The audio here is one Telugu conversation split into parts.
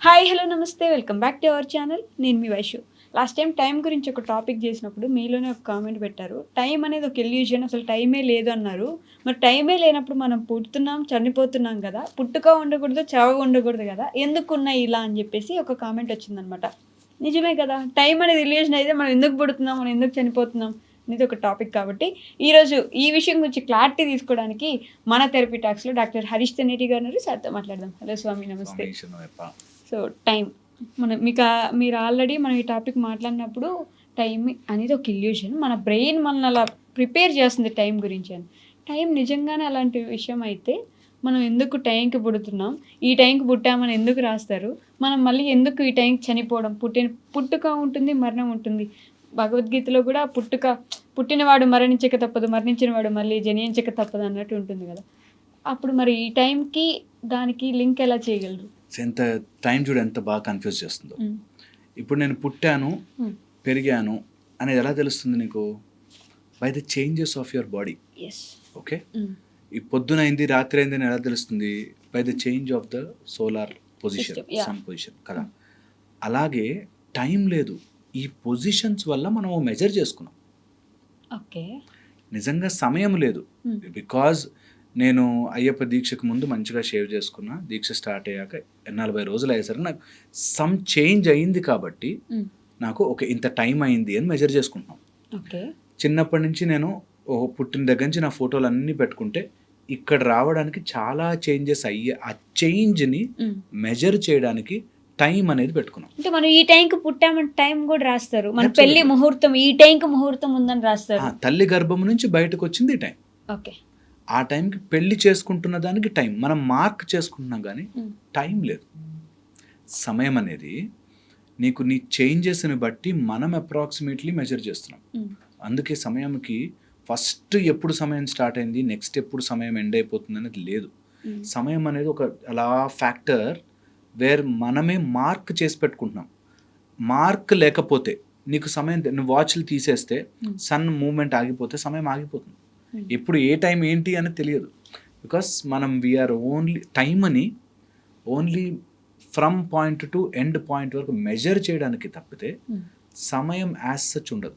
హాయ్ హలో నమస్తే welcome back to our channel. నేను మీ వైషు. లాస్ట్ టైం టైం గురించి ఒక టాపిక్ చేసినప్పుడు మీలోనే ఒక కామెంట్ పెట్టారు. టైం అనేది ఒక ఇల్యూజన్, అసలు టైమే లేదు అన్నారు. మరి టైమే లేనప్పుడు మనం పుడుతున్నాం, చనిపోతున్నాం కదా, పుట్టుక ఉండకూడదు, చావు ఉండకూడదు కదా, ఎందుకున్నాయి ఇలా అని చెప్పేసి ఒక కామెంట్ వచ్చిందనమాట. నిజమే కదా, టైం అనేది ఇల్యూజన్ అయితే మనం ఎందుకు పుడుతున్నాం, మనం ఎందుకు చనిపోతున్నాం అనేది ఒక టాపిక్. కాబట్టి ఈరోజు ఈ విషయం గురించి క్లారిటీ తీసుకోవడానికి మన థెరపీ టాక్స్లో డాక్టర్ హరీష్ తెనేటి గారు ఉన్నారు. సార్తో మాట్లాడదాం. హలో స్వామి, నమస్తే. సో టైం మీరు ఆల్రెడీ మనం ఈ టాపిక్ మాట్లాడినప్పుడు టైం అనేది ఒక ఇల్యూషన్, మన బ్రెయిన్ మనల్ని అలా ప్రిపేర్ చేస్తుంది టైం గురించి అని. టైం నిజంగానే అలాంటి విషయం అయితే మనం ఎందుకు టైంకి పుడుతున్నాం, ఈ టైంకి పుట్టామని ఎందుకు రాస్తారు, మనం మళ్ళీ ఎందుకు ఈ టైంకి చనిపోవడం, పుట్టుక ఉంటుంది, మరణం ఉంటుంది. భగవద్గీతలో కూడా పుట్టినవాడు మరణించక తప్పదు, మరణించిన వాడు మళ్ళీ జనించక తప్పదు అన్నట్టు ఉంటుంది కదా. అప్పుడు మరి ఈ టైంకి దానికి లింక్ ఎలా చేయగలరు? ఎంత టైం చూడు ఎంత బాగా కన్ఫ్యూజ్ చేస్తుందో. ఇప్పుడు నేను పుట్టాను, పెరిగాను అనేది ఎలా తెలుస్తుంది నీకు? By the changes of your body. Okay, ఈ పొద్దున అయింది రాత్రి అయింది అని ఎలా తెలుస్తుంది? By the change of the solar position, sun position కదా. అలాగే టైం లేదు, ఈ పొజిషన్స్ వల్ల మనం మెజర్ చేసుకున్నాం. ఓకే, నిజంగా సమయం లేదు. బికాజ్ నేను అయ్యప్ప దీక్షకు ముందు మంచిగా షేవ్ చేసుకున్నా, దీక్ష స్టార్ట్ అయ్యాక 40 రోజులు అయ్యేసరికి నాకు సమ్ చేంజ్ అయింది కాబట్టి నాకు ఇంత టైం అయింది అని మెజర్ చేసుకుంటున్నాం. చిన్నప్పటి నుంచి నేను పుట్టిన దగ్గర నుంచి నా ఫోటోలు అన్నీ పెట్టుకుంటే ఇక్కడ రావడానికి చాలా చేంజెస్ అయ్యి ఆ చేంజ్ని మెజర్ చేయడానికి టైం అనేది పెట్టుకున్నాం. అంటే మనం ఈ టైంకి పుట్టామని టైం కూడా రాస్తారు. మన పెళ్లి ముహూర్తం ఈ టైంకి ముహూర్తం ఉందని రాస్తారు. తల్లి గర్భం నుంచి బయటకు వచ్చింది టైం. ఓకే, ఆ టైంకి పెళ్లి చేసుకుంటున్న దానికి టైం మనం మార్క్ చేసుకుంటున్నాం, కానీ టైం లేదు. సమయం అనేది నీకు నీ చేంజెస్ని బట్టి మనం అప్రాక్సిమేట్లీ మెజర్ చేస్తున్నాం. అందుకే సమయంకి ఫస్ట్ ఎప్పుడు సమయం స్టార్ట్ అయింది, నెక్స్ట్ ఎప్పుడు సమయం ఎండ్ అయిపోతుంది అనేది లేదు. సమయం అనేది ఒక అలా ఫ్యాక్టర్ వేర్ మనమే మార్క్ చేసి పెట్టుకుంటున్నాం. మార్క్ లేకపోతే నీకు సమయం, నువ్వు వాచ్లు తీసేస్తే సన్ మూమెంట్ ఆగిపోతే సమయం ఆగిపోతుంది. ఎప్పుడు ఏ టైం ఏంటి అని తెలియదు. బికాస్ మనం వీఆర్ ఓన్లీ టైం అని only from point to end point వరకు మెజర్ చేయడానికి తప్పితే సమయం యాజ్ సచ్ ఉండదు.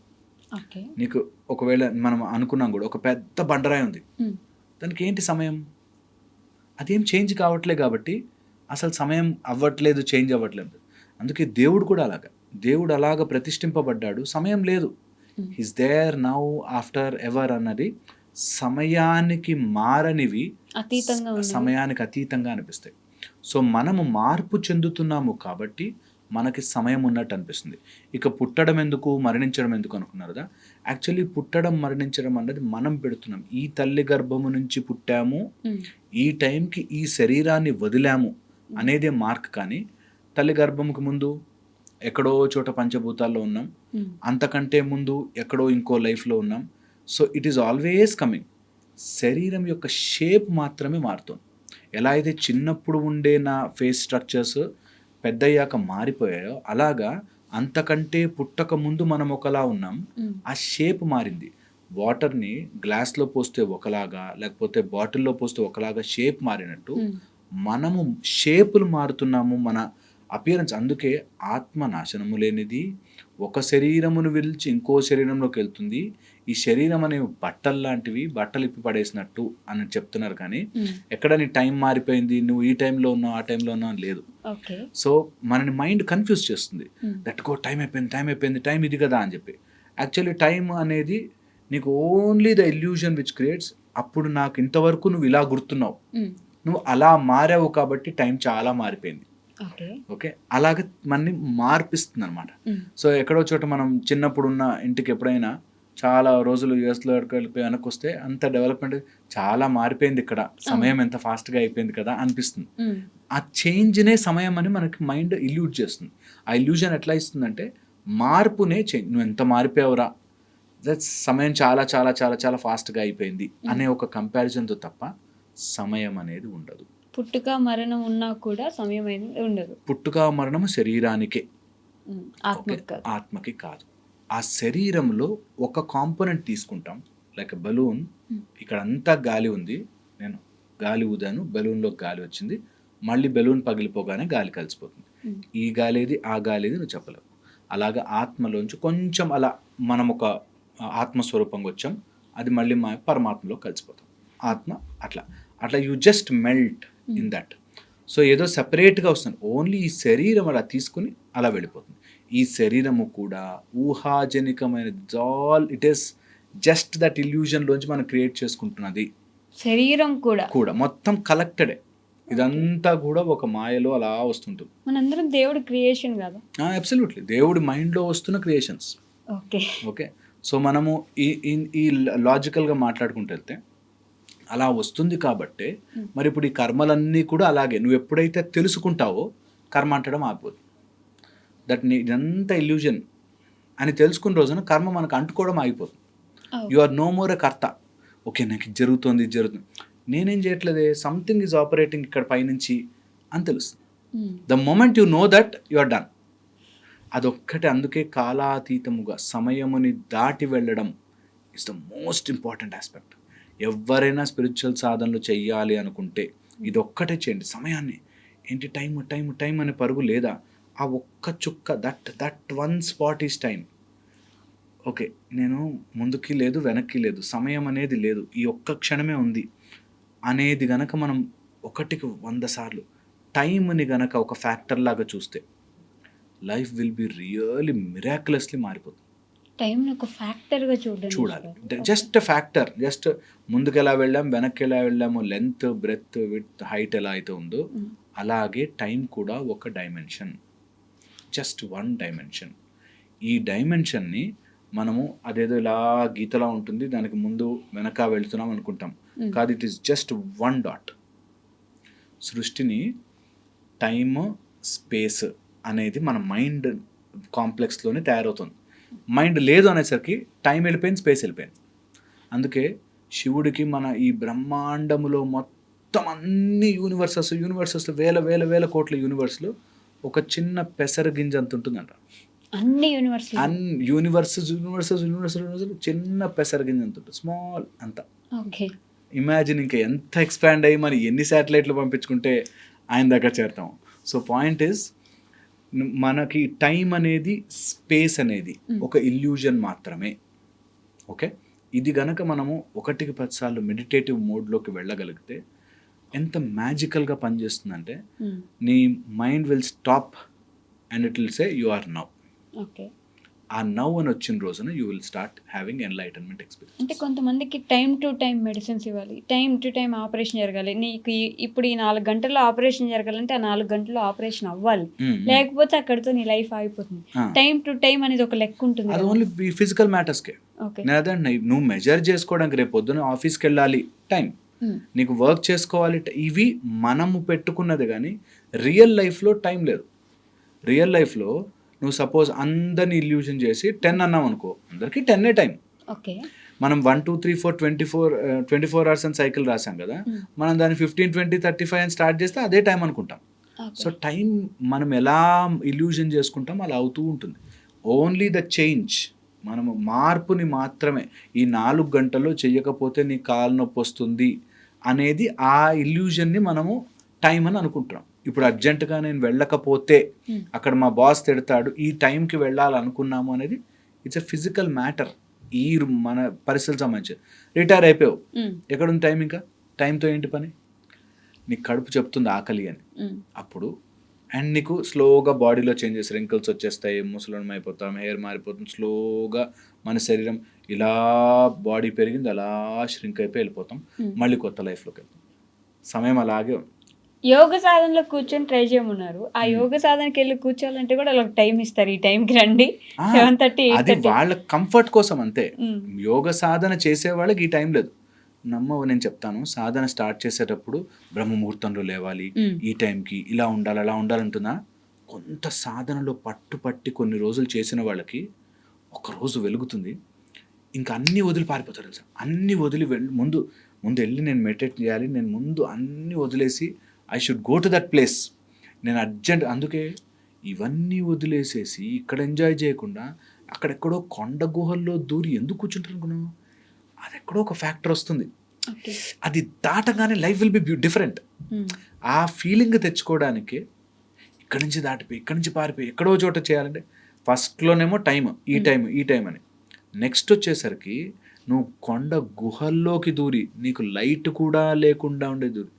నీకు ఒకవేళ మనం అనుకున్నాం కూడా ఒక పెద్ద బండరాయి ఉంది, దానికి ఏంటి సమయం? అదేం చేంజ్ కావట్లేదు కాబట్టి అసలు సమయం అవ్వట్లేదు, చేంజ్ అవ్వట్లేదు. అందుకే దేవుడు కూడా దేవుడు అలాగా ప్రతిష్ఠింపబడ్డాడు, సమయం లేదు. His there now after ever అన్నది సమయానికి మారనివి, సమయానికి అతీతంగా అనిపిస్తాయి. సో మనము మార్పు చెందుతున్నాము కాబట్టి మనకి సమయం ఉన్నట్టు అనిపిస్తుంది. ఇక పుట్టడం ఎందుకు, మరణించడం ఎందుకు అనుకున్నారు కదా. యాక్చువల్లీ పుట్టడం మరణించడం అన్నది మనం పెడుతున్నాం. ఈ తల్లి గర్భము నుంచి పుట్టాము, ఈ టైంకి ఈ శరీరాన్ని వదిలాము అనేదే మార్క్. కానీ తల్లి గర్భముకు ముందు ఎక్కడో చోట పంచభూతాల్లో ఉన్నాం, అంతకంటే ముందు ఎక్కడో ఇంకో లైఫ్లో ఉన్నాం. So it is always coming. శరీరం యొక్క షేప్ మాత్రమే మారుతుంది. ఎలా అయితే చిన్నప్పుడు ఉండే నా ఫేస్ స్ట్రక్చర్స్ పెద్దయ్యాక మారిపోయాయో, అలాగా అంతకంటే పుట్టక ముందు మనం ఒకలా ఉన్నాం, ఆ షేప్ మారింది. వాటర్ని గ్లాస్లో పోస్తే ఒకలాగా, లేకపోతే బాటిల్లో పోస్తే ఒకలాగా షేప్ మారినట్టు మనము షేపులు మారుతున్నాము, మన అపియరెన్స్. అందుకే ఆత్మ నాశనము లేనిది, ఒక శరీరమును విడిచి ఇంకో శరీరంలోకి వెళ్తుంది. ఈ శరీరం అనేవి బట్టలు లాంటివి, బట్టలు ఇప్పి పడేసినట్టు అని చెప్తున్నారు. కానీ ఎక్కడ నీ టైం మారిపోయింది, నువ్వు ఈ టైంలో ఉన్నావు ఆ టైంలో ఉన్నావు లేదు. సో మనని మైండ్ కన్ఫ్యూజ్ చేస్తుంది. దట్కో టైం అయిపోయింది, టైం ఇది కదా అని చెప్పి. యాక్చువల్లీ టైం అనేది నీకు only the illusion which creates. అప్పుడు నాకు ఇంతవరకు నువ్వు ఇలా గుర్తున్నావు, నువ్వు అలా మారావు కాబట్టి టైం చాలా మారిపోయింది. ఓకే, అలాగే మనని మార్పిస్తుంది అనమాట. సో ఎక్కడో చోట మనం చిన్నప్పుడు ఉన్న ఇంటికి ఎప్పుడైనా చాలా రోజులు యూఎస్లో వెళ్ళిపోయి వెనక్కి వస్తే అంత డెవలప్మెంట్ చాలా మారిపోయింది, ఇక్కడ సమయం ఎంత ఫాస్ట్గా అయిపోయింది కదా అనిపిస్తుంది. ఆ చేంజ్నే సమయం అని మనకి మైండ్ ఇల్యూజ్ చేస్తుంది. ఆ ఇల్యూజన్ ఎట్లా ఇస్తుందంటే మార్పునే చేంజ్. నువ్వు ఎంత మారిపోయావురా, సమయం చాలా చాలా చాలా చాలా ఫాస్ట్గా అయిపోయింది అనే ఒక కంపారిజన్తో తప్ప సమయం అనేది ఉండదు. పుట్టుక మరణం ఉన్నా కూడా సమయం అనేది ఉండదు. పుట్టుక మరణము శరీరానికే, ఆత్మకి కాదు. ఆ శరీరంలో ఒక కాంపోనెంట్ తీసుకుంటాం, లైక్ బలూన్. ఇక్కడ అంతా గాలి ఉంది, నేను గాలి ఊదాను, బెలూన్లో గాలి వచ్చింది, మళ్ళీ బెలూన్ పగిలిపోగానే గాలి కలిసిపోతుంది. ఈ గాలేది ఆ గాలేది నువ్వు చెప్పలేవు. అలాగా ఆత్మలోంచి కొంచెం అలా మనం ఒక ఆత్మస్వరూపంగా వచ్చాం, అది మళ్ళీ మా పరమాత్మలో కలిసిపోతాం. ఆత్మ అట్లా అట్లా you just melt in that. So ఏదో సెపరేట్గా వస్తుంది, ఓన్లీ ఈ శరీరం అలా తీసుకుని అలా వెళ్ళిపోతుంది. ఈ శరీరము కూడా ఊహాజనికమైనది, all it is just that ఇల్యూజన్లోంచి మనం క్రియేట్ చేసుకుంటున్నది. శరీరం కూడా కూడా మొత్తం కలెక్టెడే, ఇదంతా కూడా ఒక మాయలో అలా వస్తుంటుంది. మనందరం దేవుడి క్రియేషన్ కదా. అబ్సల్యూట్లీ దేవుడి మైండ్లో వస్తున్న క్రియేషన్స్. ఓకే. ఓకే, సో మనము ఈ లాజికల్గా మాట్లాడుకుంటూ వెళ్తే అలా వస్తుంది కాబట్టే మరి ఇప్పుడు ఈ కర్మలన్నీ కూడా అలాగే నువ్వు ఎప్పుడైతే తెలుసుకుంటావో కర్మ అంటడం ఆగిపోతుంది. దట్ ఇదంతా ఇల్యూజన్ అని తెలుసుకున్న రోజున కర్మ మనకు అంటుకోవడం ఆగిపోతుంది. You are no more a కర్త. ఓకే, నాకు ఇది జరుగుతుంది, ఇది జరుగుతుంది, నేనేం చేయట్లేదే, సంథింగ్ ఈజ్ ఆపరేటింగ్ ఇక్కడ పైనుంచి అని తెలుస్తుంది. The moment you know that you are done. అదొక్కటే, అందుకే కాలాతీతముగా సమయముని దాటి వెళ్ళడం is the most important aspect. ఎవరైనా స్పిరిచువల్ సాధనలు చెయ్యాలి అనుకుంటే ఇదొక్కటే చేయండి. సమయాన్ని ఏంటి, టైం టైం టైం అనే పరుగు లేదా, ఆ ఒక్క చుక్క, that one spot is time. Okay, నేను ముందుకి లేదు వెనక్కి లేదు, సమయం అనేది లేదు, ఈ ఒక్క క్షణమే ఉంది అనేది గనక మనం 1కి 100 సార్లు టైంని గనక ఒక ఫ్యాక్టర్ లాగా చూస్తే life will be really miraculously మారిపోతుంది. టైంని ఒక ఫ్యాక్టర్గా చూడాలి, జస్ట్ ఫ్యాక్టర్, జస్ట్ ముందుకు ఎలా వెళ్ళాం వెనక్కి ఎలా వెళ్ళాము, లెంత్ బ్రెత్ విడ్త్ హైట్ ఎలా అయితే ఉందో అలాగే టైం కూడా ఒక డైమెన్షన్, జస్ట్ వన్ డైమెన్షన్. ఈ డైమెన్షన్ని మనము అదేదో ఇలా గీతలా ఉంటుంది, దానికి ముందు వెనక వెళ్తున్నాం అనుకుంటాం, కాదు, it is just one dot. సృష్టిని టైమ్ స్పేస్ అనేది మన మైండ్ కాంప్లెక్స్లోనే తయారవుతుంది. మైండ్ లేదు అనేసరికి టైం వెళ్ళిపోయింది, స్పేస్ వెళ్ళిపోయింది. అందుకే శివుడికి మన ఈ బ్రహ్మాండములో మొత్తం అన్ని యూనివర్సెస్ వేల వేల వేల కోట్ల యూనివర్స్లో ఒక చిన్న పెసర గింజ అంత ఉంటుందంట. అన్ని యూనివర్సెస్ చిన్న పెసర గింజ అంత ఉంటుంది, స్మాల్ అంత. ఇమాజిన్ ఇంకా ఎంత ఎక్స్పాండ్ అయ్యి మరి ఎన్ని శాటిలైట్లు పంపించుకుంటే ఆయన దగ్గర చేరుతాం. సో పాయింట్ ఈజ్, మనకి టైం అనేది స్పేస్ అనేది ఒక ఇల్యూజన్ మాత్రమే. ఓకే, ఇది గనక మనము 1కి 10 సార్లు మెడిటేటివ్ మోడ్లోకి వెళ్ళగలిగితే ఎంత మ్యాజికల్గా పనిచేస్తుందంటే నీ mind will stop and it will say you are now. Okay, ఆ నౌ అని వచ్చిన రోజున you will start having enlightenment experience. అంటే కొంతమందికి టైం టు టైం మెడిసిన్స్ ఇవ్వాలి, టైం టు టైం ఆపరేషన్ జరగాలి. నీకు ఇప్పుడు ఈ 4 గంటల్లో ఆపరేషన్ జరగాలంటే ఆ 4 గంటల్లో ఆపరేషన్ అవ్వాలి, లేకపోతే అక్కడితో నీ లైఫ్ అయిపోతుంది. టైం టు టైం అనేది ఒక లెక్క ఉంటుంది. అది ఓన్లీ ఫిజికల్ మ్యాటర్స్కే. నేనంటే నువ్వు మెజర్ చేసుకోవడానికి రేపు పొద్దున ఆఫీస్కి వెళ్ళాలి టైం, నీకు వర్క్ చేసుకోవాలి, ఇవి మనము పెట్టుకున్నది. కానీ రియల్ లైఫ్లో టైం లేదు. రియల్ లైఫ్లో నువ్వు సపోజ్ అందరిని ఇల్యూజన్ చేసి 10 అన్నావు అనుకో, అందరికీ 10 టైం. మనం 1 2 3 4 24 అవర్స్ అని సైకిల్ రాసాం కదా, మనం దాన్ని 15 20 35 అని స్టార్ట్ చేస్తే అదే టైం అనుకుంటాం. సో టైం మనం ఎలా ఇల్యూజన్ చేసుకుంటాం అలా అవుతూ ఉంటుంది. ఓన్లీ ద చేంజ్, మనము మార్పుని మాత్రమే, ఈ 4 గంటల్లో చెయ్యకపోతే నీ కాలు నొప్పి వస్తుంది అనేది ఆ ఇల్యూజన్ని మనము టైం అని అనుకుంటున్నాం. ఇప్పుడు అర్జెంటుగా నేను వెళ్ళకపోతే అక్కడ మా బాస్ తిడతాడు, ఈ టైంకి వెళ్ళాలనుకున్నాము అనేది ఇట్స్ ఎ ఫిజికల్ మ్యాటర్. ఈ మన పరిస్థితులకు సంబంధించి రిటైర్ అయిపోయావు, ఎక్కడుంది టైం? ఇంకా టైంతో ఏంటి పని? నీకు కడుపు చెప్తుంది ఆకలి అని, అప్పుడు అండ్ నీకు స్లోగా బాడీలో చేంజెస్, రింకిల్స్ వచ్చేస్తాయి, ముసలం అయిపోతాం, హెయిర్ మారిపోతుంది, స్లోగా మన శరీరం ఇలా బాడీ పెరిగింది అలా ష్రింక్ అయిపోయి వెళ్ళిపోతాం, మళ్ళీ కొత్త లైఫ్లోకి వెళ్తాం. సమయం అలాగే ఉంది. యోగ సాధనలో కూర్చొని ట్రై చేయమన్నారు. ఆ యోగ సాధనకి వెళ్ళి కూర్చోాలంటే కూడా వాళ్ళకి టైం ఇస్తారు, ఈ టైంకి రండి 7:30 అది వాళ్ళ కంఫర్ట్ కోసం అంతే. యోగ సాధన చేసే వాళ్ళకి ఈ టైం లేదు. నమ్మవు, నేను చెప్తాను, సాధన స్టార్ట్ చేసేటప్పుడు బ్రహ్మముహూర్తంలో లేవాలి, ఈ టైంకి ఇలా ఉండాలి అలా ఉండాలంటున్నా. కొంత సాధనలో పట్టుపట్టి కొన్ని రోజులు చేసిన వాళ్ళకి ఒకరోజు వెలుగుతుంది, ఇంకా అన్నీ వదిలి పారిపోతారు తెలుసా. అన్నీ వదిలి ముందు వెళ్ళి నేను మెడిటేట్ చేయాలి, నేను ముందు అన్నీ వదిలేసి I should go to that place, నేను అర్జెంట్. అందుకే ఇవన్నీ వదిలేసేసి ఇక్కడ ఎంజాయ్ చేయకుండా అక్కడెక్కడో కొండ గుహల్లో దూరి ఎందుకు కూర్చుంటారు అనుకున్నావు? అది ఎక్కడో ఒక ఫ్యాక్టర్ వస్తుంది, అది దాటగానే లైఫ్ విల్ బి డిఫరెంట్. ఆ ఫీలింగ్ తెచ్చుకోవడానికి ఇక్కడి నుంచి దాటిపోయి ఇక్కడి నుంచి పారిపోయి ఎక్కడో చోట చేయాలంటే ఫస్ట్లోనేమో ఈ టైం అని. నెక్స్ట్ వచ్చేసరికి నువ్వు కొండ గుహల్లోకి దూరి నీకు లైట్ కూడా లేకుండా ఉండే దూరి,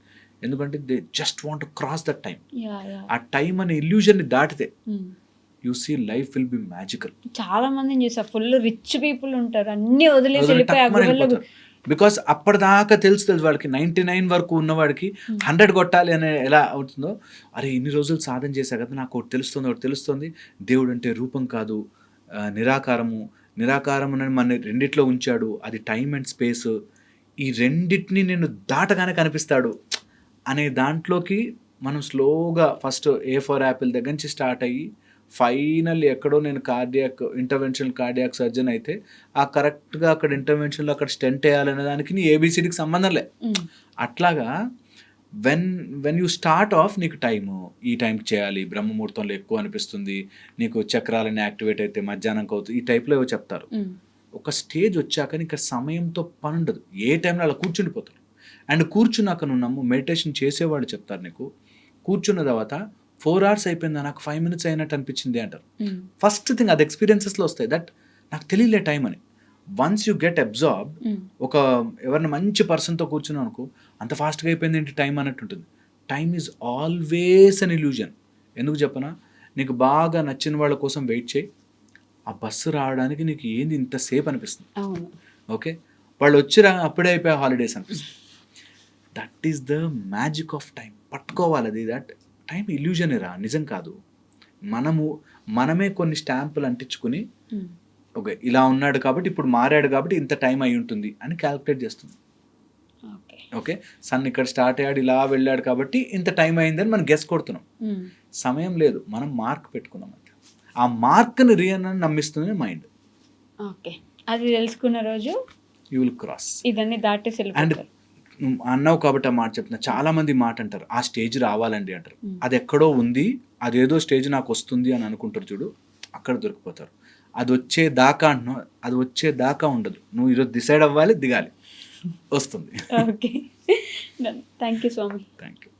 ఎందుకంటే they just want cross that time. ఆ టైం అనే ఇల్యూజన్ని దాటితే you see life will be magical. చాలా మందిని చూసా, ఫుల్ రిచ్ పీపుల్ ఉంటారు, అన్ని వదిలేసి వెళ్ళిపోయి ఆ గుహల్లో. బికాస్ అప్పటిదాకా తెలుస్తుంది వాడికి 99 వరకు ఉన్నవాడికి 100 కొట్టాలి అనే ఎలా అవుతుందో, అరే ఇన్ని రోజులు సాధన చేశా కదా, నాకు ఒకటి తెలుస్తుంది, దేవుడు అంటే రూపం కాదు, నిరాకారము అని మన రెండిట్లో ఉంచాడు, అది టైం అండ్ స్పేస్, ఈ రెండిటిని నేను దాటగానే కనిపిస్తాడు అనే దాంట్లోకి మనం స్లోగా ఫస్ట్ A4 యాపిల్ దగ్గర నుంచి స్టార్ట్ అయ్యి ఫైనల్ ఎక్కడో నేను కార్డియాక్ సర్జన్ అయితే ఆ కరెక్ట్గా అక్కడ ఇంటర్వెన్షన్లో అక్కడ స్టెంట్ వేయాలనే దానికి నీ ABCDకి సంబంధం లే. అట్లాగా వెన్ యూ స్టార్ట్ ఆఫ్ నీకు ఈ టైంకి చేయాలి, బ్రహ్మముహూర్తంలో ఎక్కువ అనిపిస్తుంది, నీకు చక్రాలన్నీ యాక్టివేట్ అయితే మధ్యాహ్నంకి అవుతుంది, ఈ టైప్లో ఏవో చెప్తారు. ఒక స్టేజ్ వచ్చాక నీకు సమయంతో పని ఉండదు, ఏ టైంలో అలా కూర్చుండిపోతారు. అండ్ కూర్చున్నాక నువ్వు మెడిటేషన్ చేసేవాళ్ళు చెప్తారు, నీకు కూర్చున్న తర్వాత 4 hours అయిపోయిందా, నాకు 5 minutes అయినట్టు అనిపించింది అంటారు. ఫస్ట్ థింగ్ అది ఎక్స్పీరియన్సెస్లో వస్తాయి, దట్ నాకు తెలియలే టైం అని. వన్స్ యూ గెట్ అబ్జార్బ్, ఒక ఎవరైనా మంచి పర్సన్తో కూర్చున్నావు అనుకో, అంత ఫాస్ట్గా అయిపోయింది ఏంటి టైం అన్నట్టు ఉంటుంది. Time is always an illusion. ఎందుకు చెప్పనా, నీకు బాగా నచ్చిన వాళ్ళ కోసం వెయిట్ చేయి, ఆ బస్సు రావడానికి నీకు ఏంది ఇంతసేపు అనిపిస్తుంది, ఓకే, వాళ్ళు అప్పుడే అయిపోయా హాలిడేస్ అనిపిస్తుంది. That is the magic of time. పట్టుకోవాలి అది, దట్ టైం ఇల్యూజన్ రా, నిజం కాదు. మనమే కొన్ని స్టాంపులు అంటించుకుని ఓకే ఇలా ఉన్నాడు కాబట్టి ఇప్పుడు మారాడు కాబట్టి ఇంత టైం అయి ఉంటుంది అని క్యాలిక్యులేట్ చేస్తుంది. ఓకే, సన్ ఇక్కడ స్టార్ట్ అయ్యాడు ఇలా వెళ్ళాడు కాబట్టి ఇంత టైం అయిందని మనం గెస్ కొడుతున్నాం. సమయం లేదు, మనం మార్క్ పెట్టుకున్నాం అంతే. ఆ మార్క్ని రియల్ అని నమ్మిస్తుంది మైండ్. ఓకే, అది తెలుసుకున్న రోజు యూ విల్ క్రాస్ ఇదన్నీ దాటేసి. అండ్ అన్నావు కాబట్టి ఆ మాట చెప్తున్నా, చాలా మంది మాట అంటారు ఆ స్టేజ్ రావాలండి అంటారు. అది ఎక్కడో ఉంది, అదేదో స్టేజ్ నాకు వస్తుంది అని అనుకుంటారు చూడు, అక్కడ దొరికిపోతారు. అది వచ్చేదాకా ఉండదు, నువ్వు ఈరోజు డిసైడ్ అవ్వాలి, దిగాలి, వస్తుంది. Okay, thank you Swami. Thank you.